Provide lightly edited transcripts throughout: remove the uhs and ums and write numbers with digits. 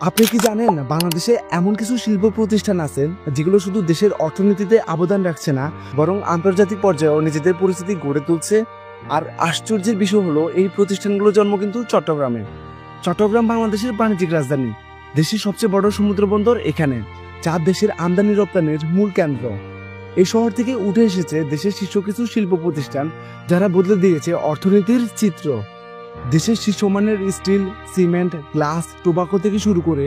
আপনি কি জানেন বাংলাদেশে এমন কিছু শিল্প প্রতিষ্ঠান আছে যেগুলো শুধু দেশের অর্থনীতিতে অবদান রাখছে না, বরং আন্তর্জাতিক পর্যায়েও নিজেদের পরিস্থিতি গড়ে তুলছে। আর আশ্চর্যের বিষয় হলো এই প্রতিষ্ঠানগুলোর জন্ম কিন্তু চট্টগ্রামে। চট্টগ্রাম বাংলাদেশের বাণিজ্যিক রাজধানী, দেশের সবচেয়ে বড় সমুদ্র বন্দর এখানে, যা দেশের আমদানি রপ্তানির মূল কেন্দ্র। এই শহর থেকে উঠে এসেছে দেশের শীর্ষ কিছু শিল্প প্রতিষ্ঠান, যারা বদলে দিয়েছে অর্থনীতির চিত্র। দেশের শীর্ষমানের স্টিল, সিমেন্ট, গ্লাস, টোবাকো থেকে শুরু করে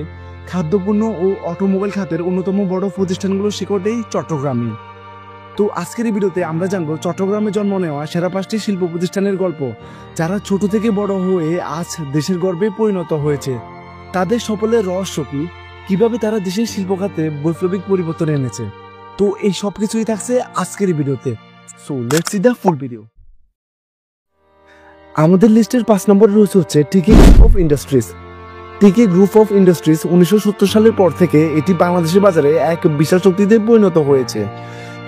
খাদ্যপণ্য ও অটোমোবাইল খাতের অন্যতম বড় প্রতিষ্ঠানগুলোর শিকড়েই চট্টগ্রামে। তো আজকের এই ভিডিওতে আমরা জানবো চট্টগ্রামে জন্ম নেওয়া সেরা 5টি শিল্প প্রতিষ্ঠানের গল্প, যারা ছোট থেকে বড় হয়ে আজ দেশের গর্বে পরিণত হয়েছে। তাদের সফলের রহস্য কি, কিভাবে তারা দেশের শিল্প খাতে বৈপ্লবিক পরিবর্তন এনেছে। তো এই সব কিছুই থাকছে আজকের এই ভিডিওতে। So let's see the full video. আমাদের লিস্টের 5 নম্বরে রয়েছে হচ্ছে টিকি গ্রুপ অফ ইন্ডাস্ট্রিজ। টিকি গ্রুপ অফ ইন্ডাস্ট্রিজ 1970 সালের পর থেকে এটি বাংলাদেশের বাজারে এক বিশাল শক্তিতে পরিণত হয়েছে।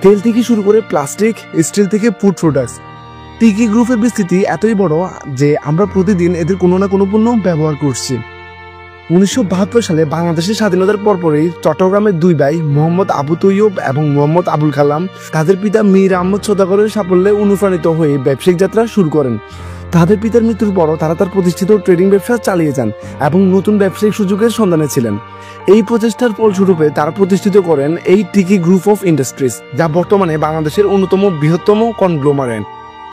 তেল থেকে শুরু করে প্লাস্টিক, স্টিল থেকে ফুড প্রোডাক্টস, টিকি গ্রুপের বিস্তৃতি এতই বড় যে আমরা প্রতিদিন এদের কোনো না কোনো পণ্য ব্যবহার করছি। 1972 সালে বাংলাদেশের স্বাধীনতার পরপরই চট্টগ্রামের দুই ভাই মোহাম্মদ আবু তৈয়ব এবং মোহাম্মদ আবুল কালাম তাদের পিতা মীর আহমদ সওদাগরের সাফল্যে অনুপ্রাণিত হয়ে ব্যবসায়িক যাত্রা শুরু করেন। তাদের পিতার মৃত্যুর পরও তারা তার প্রতিষ্ঠিত ট্রেডিং ব্যবসা চালিয়ে যান এবং নতুন ব্যবসায়িক সুযোগের সন্ধানে ছিলেন। এই প্রচেষ্টার ফলস্বরূপে তারা প্রতিষ্ঠিত করেন এই টিকি গ্রুপ অফ ইন্ডাস্ট্রিজ, যা বর্তমানে বাংলাদেশের অন্যতম বৃহত্তম কনগ্লোমারেট।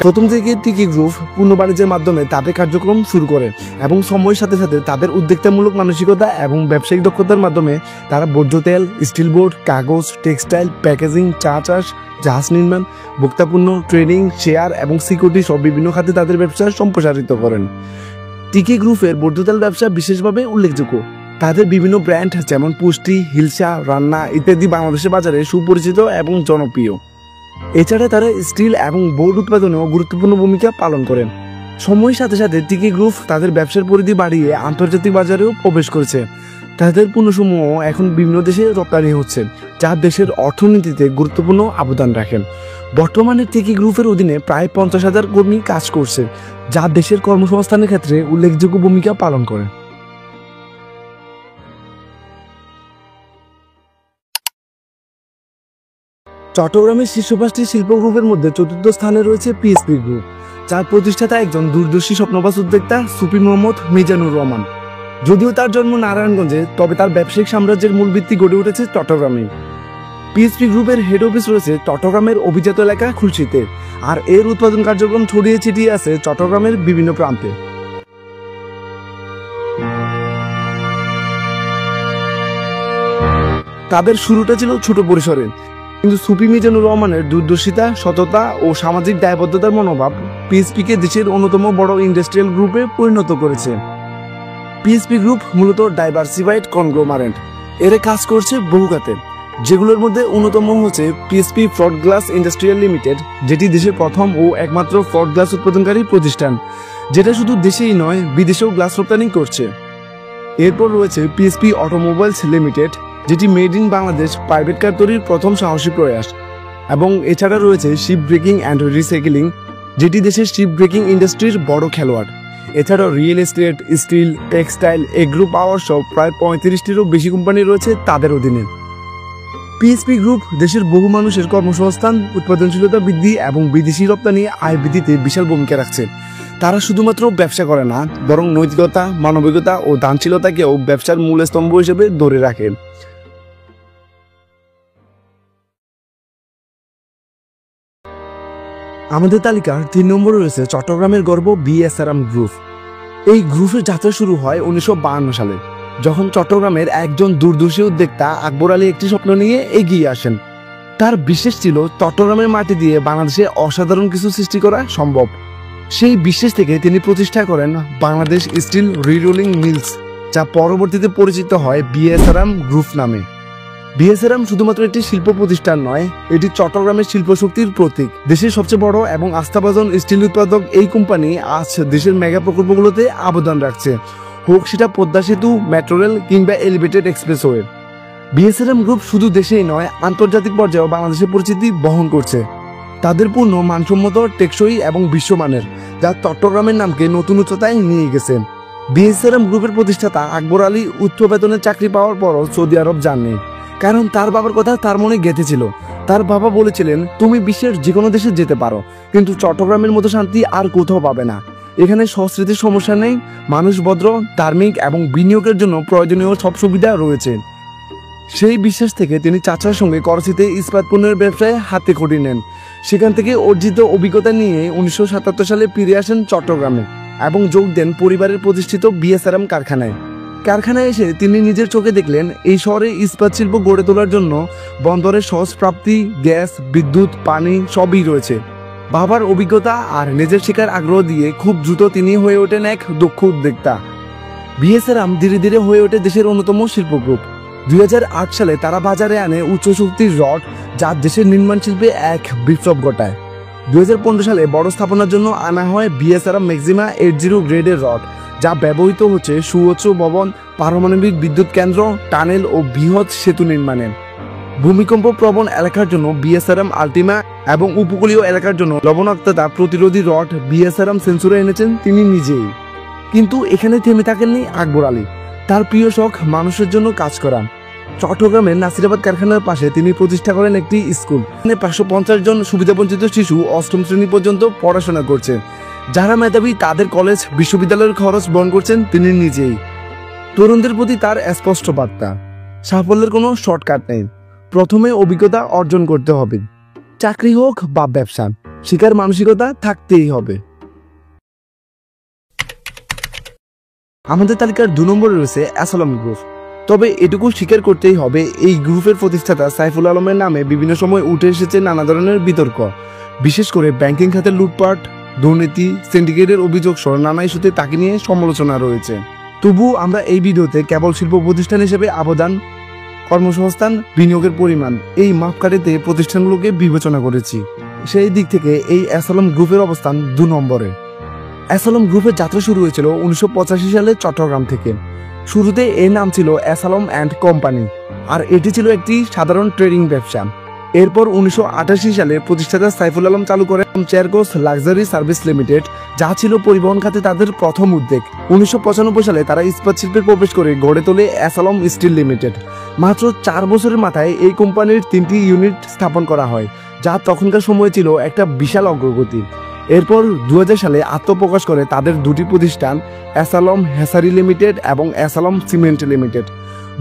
প্রথম থেকে টিকি গ্রুপ পূর্ণ বাণিজ্যের মাধ্যমে তাদের কার্যক্রম শুরু করে এবং সময়ের সাথে সাথে তাদের উদ্যোক্তামূলক মানসিকতা এবং ব্যবসায়িক দক্ষতার মাধ্যমে তারা বর্জ্য তেল, স্টিল বোর্ড, কাগজ, টেক্সটাইল, প্যাকেজিং, চা চাষ, জাহাজ নির্মাণ, ভোক্তাপণ্য, ট্রেডিং, শেয়ার এবং সিকিউরিটি সব বিভিন্ন খাতে তাদের ব্যবসা সম্প্রসারিত করেন। টিকি গ্রুপের বর্জ্য তেল ব্যবসা বিশেষভাবে উল্লেখযোগ্য। তাদের বিভিন্ন ব্র্যান্ড যেমন পুষ্টি, হিলসা, রান্না ইত্যাদি বাংলাদেশের বাজারে সুপরিচিত এবং জনপ্রিয়। এছাড়া তারা স্টিল এবং বোর্ড উৎপাদনেও গুরুত্বপূর্ণ ভূমিকা পালন করেন। সময়ের সাথে সাথে টিকি গ্রুপ তাদের ব্যবসার পরিধি বাড়িয়ে আন্তর্জাতিক বাজারেও প্রবেশ করেছে। তাদের পণ্যসমূহ এখন বিভিন্ন দেশে রপ্তানি হচ্ছে, যা দেশের অর্থনীতিতে গুরুত্বপূর্ণ অবদান রাখেন। বর্তমানে টিকি গ্রুপের অধীনে প্রায় 50,000 কর্মী কাজ করছে, যা দেশের কর্মসংস্থানের ক্ষেত্রে উল্লেখযোগ্য ভূমিকা পালন করে। চট্টগ্রামের শীর্ষ 5টি শিল্প গ্রুপের মধ্যে 4র্থ স্থানে রয়েছে পিএসপি গ্রুপ, যার প্রতিষ্ঠাতা একজন দূরদর্শী স্বপ্নবাজ উদ্যোক্তা সুফি মোহাম্মদ মিজানুর রহমান। যদিও তার জন্ম নারায়ণগঞ্জে, তবে তার ব্যবসায়িক সাম্রাজ্যের মূল ভিত্তি গড়ে উঠেছে চট্টগ্রামে। পিএসপি গ্রুপের হেড অফিস রয়েছে চট্টগ্রামের অভিজাত এলাকা খুলশীতে, আর এর উৎপাদন কার্যক্রম ছড়িয়ে ছিটিয়ে আছে চট্টগ্রামের বিভিন্ন প্রান্তে। তাদের শুরুটা ছিল ছোট পরিসরে, কিন্তু সুফি মিজানুর রহমানের দূরদর্শিতা, সততা ও সামাজিক দায়বদ্ধতার মনোভাব পিএসপিকে দেশের অন্যতম বড় ইন্ডাস্ট্রিয়াল গ্রুপে পরিণত করেছে। পিএসপি গ্রুপ মূলত ডাইভার্সিফাইড কনগ্লোমারেট। এর কাজ করছে বহু খাতে, যেগুলোর মধ্যে অন্যতম হচ্ছে পিএসপি ফ্লট গ্লাস ইন্ডাস্ট্রিয়াল লিমিটেড, যেটি দেশের প্রথম ও একমাত্র ফ্লট গ্লাস উৎপাদনকারী প্রতিষ্ঠান, যেটা শুধু দেশেই নয় বিদেশেও গ্লাস রপ্তানি করছে। এরপর রয়েছে পিএসপি অটোমোবাইলস লিমিটেড, যেটি made in Bangladesh private car তৈরির প্রথম সাহসী প্রয়াস। এবং এছাড়া রয়েছে শিপ ব্রেকিং অ্যান্ড রিসাইকেলিং, যেটি দেশের শিপ ব্রেকিং ইন্ডাস্ট্রির বড় খেলোয়াড়। এছাড়াও real estate, steel, textile, agro power সহ প্রায় 35টিরও বেশি কোম্পানি রয়েছে তাদের অধীনে। পিএসপি গ্রুপ দেশের বহু মানুষের কর্মসংস্থান, উৎপাদনশীলতা বৃদ্ধি এবং বিদেশি রপ্তানি আয় বৃদ্ধিতে বিশাল ভূমিকা রাখছে। তারা শুধুমাত্র ব্যবসা করে না, বরং নৈতিকতা, মানবিকতা ও দানশীলতাকেও ব্যবসার মূল স্তম্ভ হিসেবে ধরে রাখে। আমাদের তালিকার 3 নম্বরে রয়েছে চট্টগ্রামের গর্ব বিএসআরএম গ্রুপ। এই গ্রুপের যাত্রা শুরু হয় 1952 সালে, যখন চট্টগ্রামের একজন দূরদর্শী উদ্যোক্তা আকবর আলী একটি স্বপ্ন নিয়ে এগিয়ে আসেন। তার বিশ্বাস ছিল চট্টগ্রামের মাটি দিয়ে বাংলাদেশে অসাধারণ কিছু সৃষ্টি করা সম্ভব। সেই বিশ্বাস থেকে তিনি প্রতিষ্ঠা করেন বাংলাদেশ স্টিল রিরোলিং মিলস, যা পরবর্তীতে পরিচিত হয় বিএসআরএম গ্রুপ নামে। বিএসআরএম শুধুমাত্র একটি শিল্প প্রতিষ্ঠান নয়, এটি চট্টগ্রামের শিল্প শক্তির প্রতীক। দেশের সবচেয়ে বড় এবং আস্থাভাজন স্টিল উৎপাদক এই কোম্পানি আজ দেশের মেগা প্রকল্পগুলোতে অবদান রাখছে, হোক সেটা পদ্মা সেতু, মেট্রো রেল কিংবা এলিভেটেড এক্সপ্রেসওয়ে। বিএসআরএম গ্রুপ শুধু দেশেই নয়, আন্তর্জাতিক পর্যায়েও বাংলাদেশের পরিচিতি বহন করছে। তাদের পণ্য মানসম্মত, টেকসই এবং বিশ্বমানের, যা চট্টগ্রামের নামকে নতুন উচ্চতায় নিয়ে গেছে। বিএসআরএম গ্রুপের প্রতিষ্ঠাতা আকবর আলী উচ্চ বেতনের চাকরি পাওয়ার পরও সৌদি আরব যাননি, কারণ তার বাবার কথা তার মনে গেঁথেছিল। তার বাবা বলেছিলেন, তুমি বিশ্বের যে কোনো দেশে যেতে পারো, কিন্তু চট্টগ্রামের মতো শান্তি আর কোথাও পাবে না। এখানে সংস্কৃতির সমস্যা নেই, মানুষ ভদ্র, ধার্মিক এবং বিনিয়োগের জন্য প্রয়োজনীয় সব সুবিধা রয়েছে। সেই বিশ্বাস থেকে তিনি চাচার সঙ্গে করাচিতে ইস্পাত পণ্যের ব্যবসায় হাতে খড়ি নেন। সেখান থেকে অর্জিত অভিজ্ঞতা নিয়ে 1977 সালে ফিরে আসেন চট্টগ্রামে এবং যোগ দেন পরিবারের প্রতিষ্ঠিত বিএসআরএম কারখানায়। কারখানায় এসে তিনি নিজের চোখে দেখলেন, এই শহরে ইস্পাত শিল্প গড়ে তোলার জন্য বন্দরের সহজ প্রাপ্তি, গ্যাস, বিদ্যুৎ, পানি সবই রয়েছে। বাবার অভিজ্ঞতা আর নিজের শেখার আগ্রহ দিয়ে খুব দ্রুত তিনি হয়ে ওঠেন এক দক্ষ উদ্যোক্তা। বিএসআরএম ধীরে ধীরে হয়ে ওঠে দেশের অন্যতম শিল্প গ্রুপ। 2008 সালে তারা বাজারে আনে উচ্চ শক্তির রড, যা দেশের নির্মাণ শিল্পে এক বিপ্লব ঘটায়। 2015 সালে বড় স্থাপনার জন্য আনা হয় বিএসআরএম ম্যাক্সিমা 80 গ্রেডের রড, যা ব্যবহৃত হচ্ছে সুউচ্চ ভবন, পারমাণবিক বিদ্যুৎ কেন্দ্র, টানেল ও বৃহৎ সেতু নির্মাণে। ভূমিকম্প প্রবণ এলাকার জন্য বিএসআরএম আল্টিমা এবং উপকূলীয় এলাকার জন্য লবণাক্ততা প্রতিরোধী রড বিএসআরএম সেঞ্চুরে এনেছেন তিনি নিজেই। কিন্তু এখানে থেমে থাকেননি আকবর আলী। তার প্রিয় শখ মানুষের জন্য কাজ করা। চট্টগ্রামের নাসিরাবাদ কারখানার পাশে তিনি প্রতিষ্ঠা করেন একটি স্কুল। 550 জন সুবিধাবঞ্চিত শিশু 8ম শ্রেণী পর্যন্ত পড়াশোনা করছে। যারা মেধাবী তাদের কলেজ, বিশ্ববিদ্যালয়ের খরচ বহন করছেন তিনি নিজেই। তরুণদের প্রতি তার স্পষ্ট বার্তা, সাফল্যের কোনো শর্টকাট নেই, প্রথমে অভিজ্ঞতা অর্জন করতে হবে। চাকরি হোক বা ব্যবসা, শিকার মানসিকতা থাকতেই হবে। আমাদের তালিকার 2 নম্বরে রয়েছে অ্যাসালম গ্রুপ। তবে এটুকু স্বীকার করতেই হবে, এই গ্রুপের প্রতিষ্ঠাতা সাইফুল আলমের নামে বিভিন্ন সময় উঠে এসেছে নানা ধরনের বিতর্ক। বিশেষ করে ব্যাংকিং খাতে লুটপাট, দুর্নীতি, সিন্ডিকেটের অভিযোগ সহ নানা ইস্যুতে তাকে নিয়ে সমালোচনা রয়েছে। তবু আমরা এই ভিডিওতে কেবল শিল্প প্রতিষ্ঠান হিসেবে অবদান, কর্মসংস্থান, বিনিয়োগের পরিমাণ এই মাপকাঠিতে প্রতিষ্ঠানগুলোকে বিবেচনা করেছি। সেই দিক থেকে এই অ্যাসালম গ্রুপের অবস্থান 2 নম্বরে। অ্যাসালম গ্রুপের যাত্রা শুরু হয়েছিল 1985 সালে চট্টগ্রাম থেকে। শুরুতে এর নাম ছিল অ্যাসালম অ্যান্ড কোম্পানি, আর এটি ছিল একটি সাধারণ ট্রেডিং ব্যবসা। এরপর 1988 সালে প্রতিষ্ঠাতা সাইফুল আলম চালু করেন চেয়ারকোস লাক্সারি সার্ভিস লিমিটেড, যা ছিল পরিবহন খাতে তাদের প্রথম উদ্যোগ। 1995 সালে তারা ইস্পাত শিল্পে প্রবেশ করে গড়ে তোলে অ্যাসালম স্টিল লিমিটেড। মাত্র 4 বছরের মাথায় এই কোম্পানির 3টি ইউনিট স্থাপন করা হয়, যা তখনকার সময়ে ছিল একটা বিশাল অগ্রগতি। এরপর 2000 সালে আত্মপ্রকাশ করে তাদের 2টি প্রতিষ্ঠান, অ্যাসালম হেসারি লিমিটেড এবং অ্যাসালম সিমেন্ট লিমিটেড।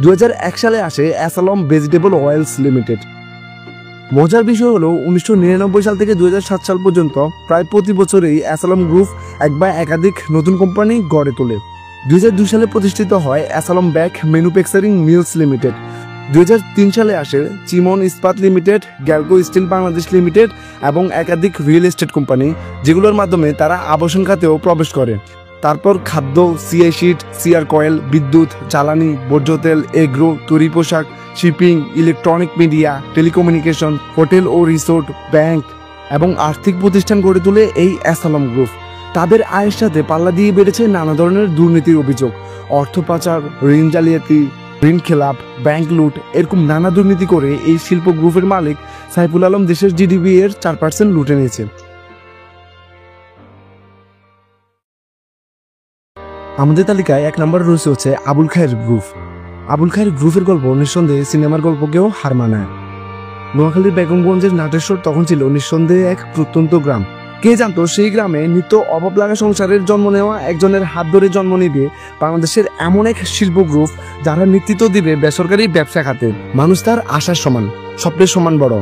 2001 সালে আসে অ্যাসালম ভেজিটেবল অয়েলস লিমিটেড। মজার বিষয় হলো 1999 সাল থেকে 2007 সাল পর্যন্ত প্রায় প্রতি বছরেই অ্যাসালম গ্রুপ এক বা একাধিক নতুন কোম্পানি গড়ে তোলে। 2002 সালে প্রতিষ্ঠিত হয় অ্যাসালম ব্যাগ ম্যানুফ্যাকচারিং মিলস লিমিটেড। 2003 সালে আসে চিমন ইস্পাত লিমিটেড, গ্যালকো স্টিল বাংলাদেশ লিমিটেড এবং একাধিক রিয়েল এস্টেট কোম্পানি, যেগুলোর মাধ্যমে তারা আবাসন খাতেও প্রবেশ করে। তারপর খাদ্য, সিআই শিট, সিআর কয়েল, বিদ্যুৎ, জ্বালানি, বর্জ্য তেল, এগ্রো, তৈরি পোশাক, shipping, electronic media, telecommunication, hotel ও রিসোর্ট, ব্যাংক এবং আর্থিক প্রতিষ্ঠান গড়ে তোলে এই অ্যাসালম গ্রুপ। তাদের আয়ের সাথে পাল্লা দিয়ে বেড়েছে নানা ধরনের দুর্নীতির অভিযোগ, অর্থ পাচার, ঋণ জালিয়াতি, ঋণ খেলাপ, ব্যাংক লুট, এরকম নানা দুর্নীতি করে এই শিল্প গ্রুপের মালিক সাইফুল আলম দেশের জিডিপি এর 4% লুটে নিয়েছে। আমাদের তালিকায় 1 নম্বরে রয়েছে হচ্ছে আবুল খায়ের গ্রুপ। আবুল খায়ের গ্রুপের গল্প নিঃসন্দেহে সিনেমার গল্পকেও হার মানায়। নোয়াখালীর বেগমগঞ্জের নাটেশ্বর তখন ছিল নিঃসন্দেহে এক প্রত্যন্ত গ্রাম। কে জানতো সেই গ্রামে নিত্য অভাব লাগা সংসারের জন্ম নেওয়া একজনের হাত ধরে জন্ম নিবে বাংলাদেশের এমন এক শিল্প গ্রুপ, যারা নেতৃত্ব দিবে বেসরকারি ব্যবসা খাতে। মানুষ তার আশার সমান, স্বপ্নের সমান বড়।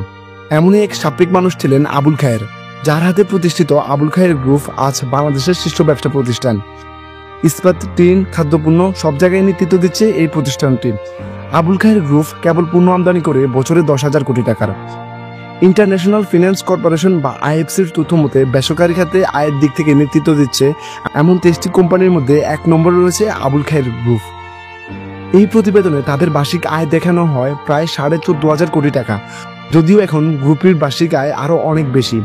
এমনই এক সাপ্রিক মানুষ ছিলেন আবুল খায়ের, যার হাতে প্রতিষ্ঠিত আবুল খায়ের গ্রুপ আজ বাংলাদেশের শীর্ষ ব্যবসা প্রতিষ্ঠান। ইস্পাত, টিন, খাদ্যপণ্য সব জায়গায় নেতৃত্ব দিচ্ছে এই প্রতিষ্ঠানটি। আবুল খায়ের গ্রুপ কেবল পণ্য আমদানি করে বছরে 10,000 কোটি টাকার। ইন্টারন্যাশনাল ফিন্যান্স কর্পোরেশন বা আইএফসির তথ্য মতে বেসরকারি খাতে আয়ের দিক থেকে নেতৃত্ব দিচ্ছে এমন 23টি কোম্পানির মধ্যে 1 নম্বরে রয়েছে আবুল খায়ের গ্রুপ। এই প্রতিবেদনে তাদের বার্ষিক আয় দেখানো হয় প্রায় 14,500 কোটি টাকা, যদিও এখন গ্রুপের বার্ষিক আয় আরো অনেক বেশি।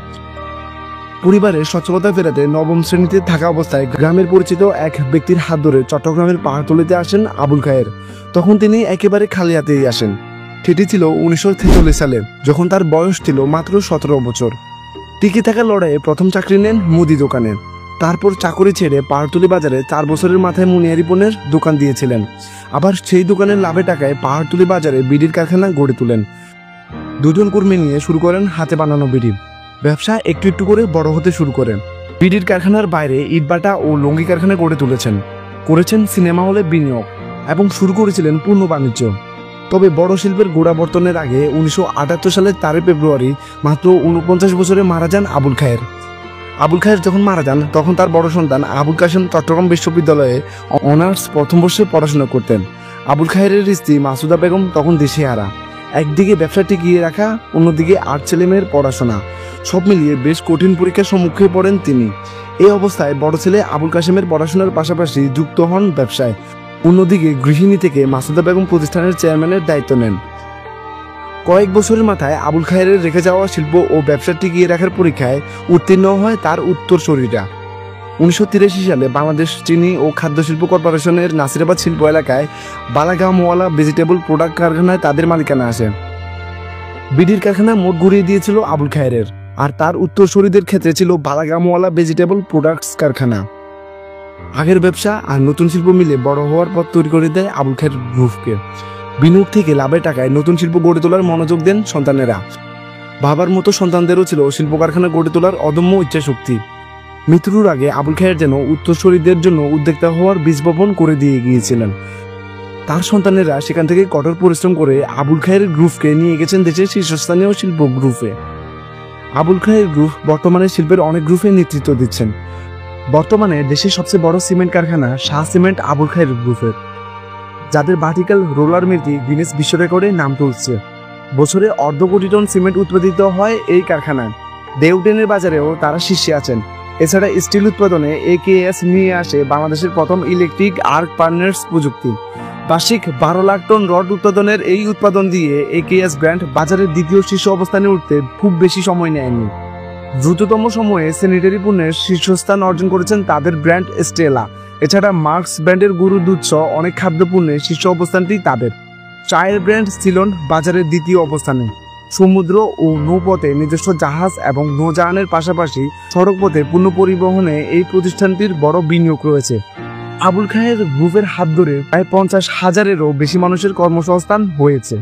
পরিবারের সচ্ছলতা ফেরাতে 9ম শ্রেণীতে থাকা অবস্থায় গ্রামের পরিচিত এক ব্যক্তির হাত ধরে চট্টগ্রামের পাহাড়তলিতে আসেন আবুল খায়ের। তখন তিনি একেবারে খালি হাতেই আসেন। সেটি ছিল 1943 সালে, যখন তার বয়স ছিল মাত্র 17 বছর। টিকে থাকার লড়াইয়ে প্রথম চাকরি নেন মুদি দোকানে। তারপর চাকরি ছেড়ে পাহাড়তলী বাজারে 4 বছরের মাথায় মুনিয়ারি পণ্যের দোকান দিয়েছিলেন। আবার সেই দোকানের লাভের টাকায় পাহাড়তলী বাজারে বিড়ির কারখানা গড়ে তোলেন। দুজন কর্মী নিয়ে শুরু করেন হাতে বানানো বিড়ি। ব্যবসা একটু একটু করে বড় হতে শুরু করেন। বিড়ির কারখানার বাইরে ইটভাটা ও লুঙ্গি কারখানা গড়ে তুলেছেন, করেছেন সিনেমা হলে বিনিয়োগ এবং শুরু করেছিলেন পূর্ণ বাণিজ্য। তবে বড় শিল্পের গোড়াবর্তনের আগে 1978 সালের 4 ফেব্রুয়ারি মাত্র 49 বছরে মারা যান আবুল খায়ের। আবুল খায়ের যখন মারা যান তখন তার বড় সন্তান আবুল কাশেম চট্টগ্রাম বিশ্ববিদ্যালয়ে অনার্স প্রথম বর্ষে পড়াশোনা করতেন। আবুল খায়ের স্ত্রী মাসুদা বেগম তখন দিশেহারা। একদিকে ব্যবসা টিকিয়ে রাখা, অন্যদিকে 8 ছেলেমেয়ের পড়াশোনা, সব মিলিয়ে বেশ কঠিন পরীক্ষার সম্মুখীন পড়েন তিনি। এই অবস্থায় বড় ছেলে আবুল কাশেমের পড়াশোনার পাশাপাশি যুক্ত হন ব্যবসায়। অন্যদিকে গৃহিণী থেকে মাসুদা বেগম প্রতিষ্ঠানের চেয়ারম্যানের দায়িত্ব নেন। কয়েক বছরের মাথায় আবুল খায়ের রেখে যাওয়া শিল্প ও ব্যবসা টিকিয়ে রাখার পরীক্ষায় উত্তীর্ণ হয় তার উত্তরসূরিরা। 1983 সালে বাংলাদেশ চিনি ও খাদ্য শিল্প কর্পোরেশনের নাসিরাবাদ শিল্প এলাকায় বালাগামওয়ালা ভেজিটেবল প্রোডাক্ট কারখানায় তাদের মালিকানা আসে। বিড়ির কারখানা মোট ঘুরিয়ে দিয়েছিল আবুল খায়ের, আর তার উত্তরসূরিদের ক্ষেত্রে ছিল বালাগামওয়ালা ভেজিটেবল প্রোডাক্টস কারখানা। আগের ব্যবসা আর নতুন শিল্প মিলে বড় হওয়ার পথ তৈরি করে দেয় আবুল খায়ের গ্রুপকে। বিনিয়োগ থেকে লাভের টাকায় নতুন শিল্প গড়ে তোলার মনোযোগ দেন সন্তানেরা। বাবার মতো সন্তানদেরও ছিল শিল্প কারখানা গড়ে তোলার অদম্য ইচ্ছাশক্তি। মৃত্যুর আগে আবুল খায়ের যেন উত্তরসূরিদের জন্য উদ্যোক্তা হওয়ার বীজ বপন করে দিয়ে গিয়েছিলেন। তার সন্তানেরা সেখান থেকে কঠোর পরিশ্রম করে আবুল খায়ের গ্রুপকে নিয়ে গেছেন দেশের শীর্ষস্থানীয় শিল্প গ্রুপে। আবুল খায়ের গ্রুপ বর্তমানে শিল্পের অনেক গ্রুপে নেতৃত্ব দিচ্ছেন। বর্তমানে দেশের সবচেয়ে বড় সিমেন্ট কারখানা শাহ সিমেন্ট আবুল খায়ের গ্রুপের, যাদের ভার্টিক্যাল রোলার মিলটি গিনেস বিশ্ব রেকর্ডে নাম তুলছে। বছরে 1/2 কোটি টন সিমেন্ট উৎপাদিত হয় এই কারখানায়। দেউডেনের বাজারেও তারা শীর্ষে আছেন। এছাড়া স্টিল উৎপাদনে একেএস নিয়ে আসে বাংলাদেশের প্রথম ইলেকট্রিক আর্ক ফার্নেস প্রযুক্তি। বার্ষিক 12 লাখ টন রড উৎপাদনের এই উৎপাদন দিয়ে একেএস ব্র্যান্ড বাজারের দ্বিতীয় শীর্ষ অবস্থানে উঠতে খুব বেশি সময় নেয়নি। দ্রুততম সময়ে স্যানিটারি পণ্যের শীর্ষস্থান অর্জন করেছেন তাদের ব্র্যান্ড স্টেলা। এছাড়া মার্কস ব্র্যান্ডের গরুর দুধ সহ অনেক খাদ্য পণ্যের শীর্ষ অবস্থানটি তাদের। চায়ের ব্র্যান্ড সিলন বাজারের দ্বিতীয় অবস্থানে। সমুদ্র ও নৌপথে নিজস্ব জাহাজ এবং নৌযানের পাশাপাশি সড়কপথে পণ্য পরিবহনে এই প্রতিষ্ঠানটির বড় বিনিয়োগ রয়েছে। আবুল খায়ের গ্রুপের হাত ধরে প্রায় 50,000-এরও বেশি মানুষের কর্মসংস্থান হয়েছে।